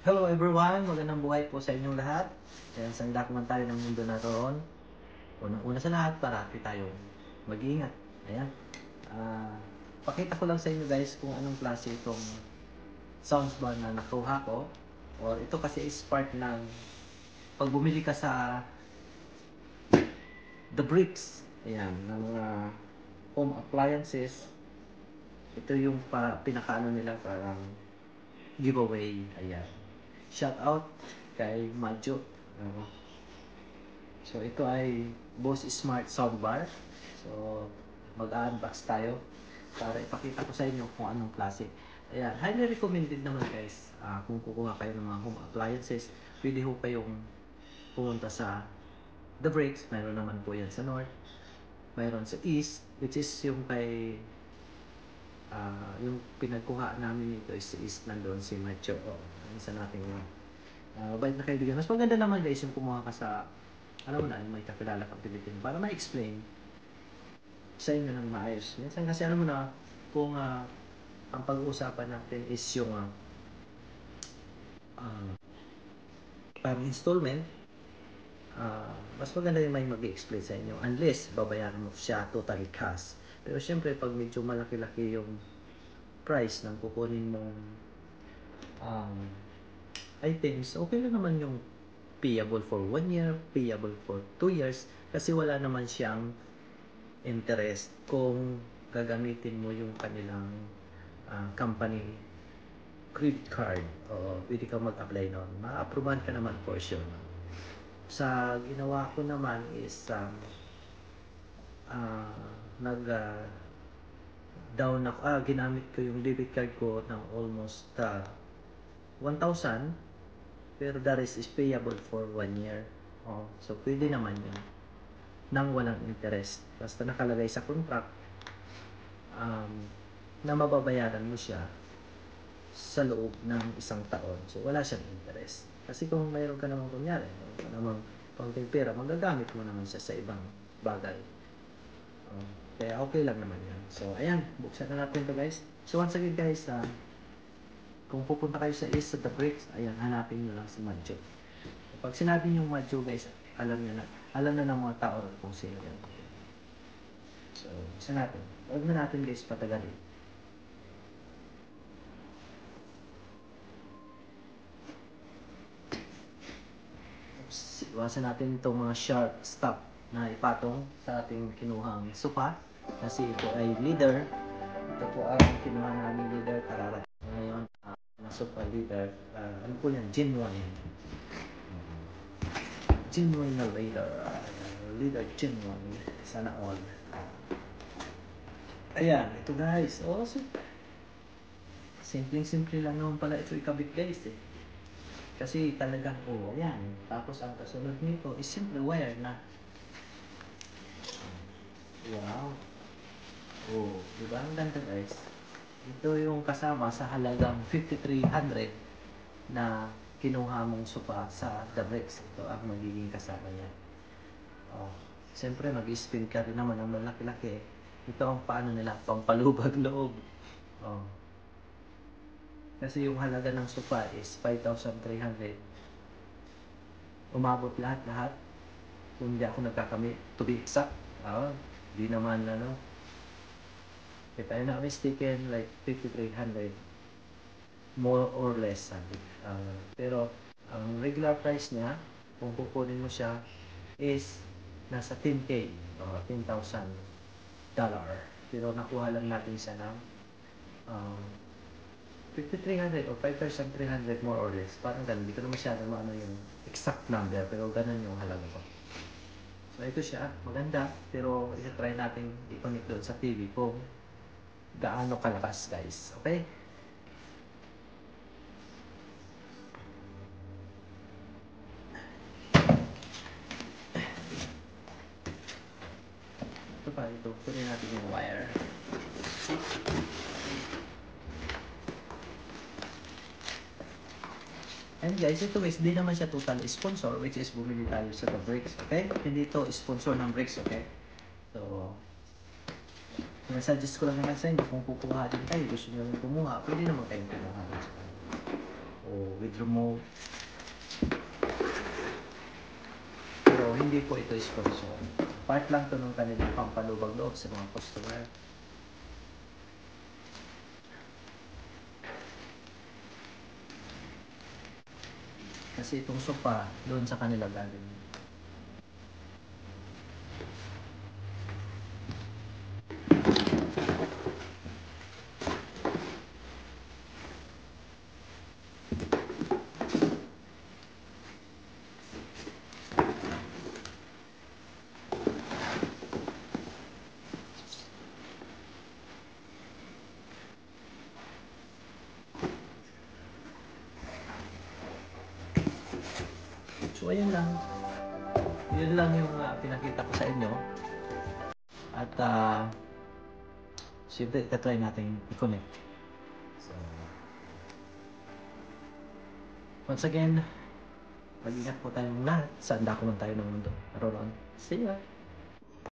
Hello everyone, magandang buhay po sa inyong lahat. Ayan, sanda man tayo ng mundo na roon. Unang-una sa lahat, parati tayong mag-iingat. Ayan. Ah, Pakita ko lang sa inyo guys kung anong klase itong soundbar na nakuha ko. Or ito kasi is part ng pag bumili ka sa The Bricks. Ayan, ng home appliances. Ito yung pinakaano nila parang giveaway. Ayan. Shout out kay Majo. So ito ay Bose Smart Soundbar. So mag-unbox tayo para ipakita ko sa inyo kung anong klase. Ayan, highly recommended naman guys. Kung kukuha kayo ng mga home appliances, pwede ho kayong pumunta sa The Breaks. Mayroon naman po yan sa North. Mayroon sa East, which is yung kay yung pinagkuha namin ito is sa East, nandoon si Macho. Isa nating bait na kaibigan. Mas maganda naman guys yung kumuha ka sa alam mo na, may kakilala kang Pilipino para ma-explain sa inyo ng maayos. Minsan kasi alam mo na, kung ang pag-uusapan natin is yung installment, mas maganda yung may mag-explain sa inyo unless babayaran mo siya totally cash. Pero syempre, pag medyo malaki-laki yung price ng kukunin mong items, okay lang naman yung payable for 1 year, payable for 2 years, kasi wala naman siyang interest kung gagamitin mo yung kanilang company credit card o pwede ka mag-apply noon. Ma-approvean ka naman for sure. Sa ginawa ko naman is nag down ako, ginamit ko yung debit card ko ng almost 1,000, pero the rest is payable for 1 year. So pwede naman yun nang walang interest. Basta nakalagay sa contract na mababayaran mo siya sa loob ng 1 taon. So wala siyang interest. Kasi kung mayroon ka naman kunyari, mayroon ka naman konting pera, magagamit mo naman siya sa ibang bagay. Kaya okay lang naman yan. So ayan, buksan na natin to guys. So once again guys, kung pupunta kayo sa East at The Bricks, ayan, hanapin nyo lang si Madjo. Pag sinabi nyo Madjo guys, alam na ng mga tao kung sino yan. So, isa natin. Huwag na natin guys patagalin. Iwasan natin itong mga sharp stuff na ipatong sa ating kinuhang sopa. Kasi ito ay leader. Ito po ang kinuha namin leader. Karara. Ngayon, na sopa leader. Ano po yan? Genuine. Genuine na leader. Leader genuine. Sana all. Ayan, ito guys. Oh, so, simpleng-simple lang naman pala ito ikabit guys eh. Kasi talagang, ayan. Tapos ang kasunod nito is simple wire na. Wow. Diba ang ganda guys? Ito yung kasama sa halagang 5,300 na kinuha mong sopa sa The Bricks. Ito ang magiging kasama niya. Siyempre mag-spin ka rin naman ng malaki-laki. Ito ang paano nila, pampalubag loob. Kasi yung halaga ng sopa is 5,300. Umabot lahat-lahat. Kung hindi ako nagkakamit, to be exact. Di naman if I'm not mistaken, like 5,300. More or less. Pero, ang regular price niya, kung kukunin mo siya, is nasa 10K. $10,000. Pero nakuha lang natin siya ng 5,300 or 5,300 more or less. Parang ganun. Hindi ko na masyadong ano yung exact number, pero ganun yung halaga ko. So ito siya, maganda, pero i-try natin i-connect doon sa TV kung gaano kalakas guys. Okay? Ito pa, ito. Kunin natin yung wire. And guys, ito guys, di naman siya total sponsor, which is bumili tayo sa The Bricks, okay? Hindi ito sponsor ng Bricks, okay? So, suggest ko lang naman sa inyo, kung kukuha din kayo, gusto nyo rin kumuha, pwede naman kayong kumuha. remote. Pero hindi po ito sponsor. Part lang to ng kanilang pampalubag loob sa mga customer. Kasi itong sopa, doon sa kanila galing. So ayun lang. Yun lang yung pinakita ko sa inyo. At siyempre, try natin i-connect. So, once again, mag-ingat po tayong lahat. Saan dako man tayo ng mundo. Naroon. See ya!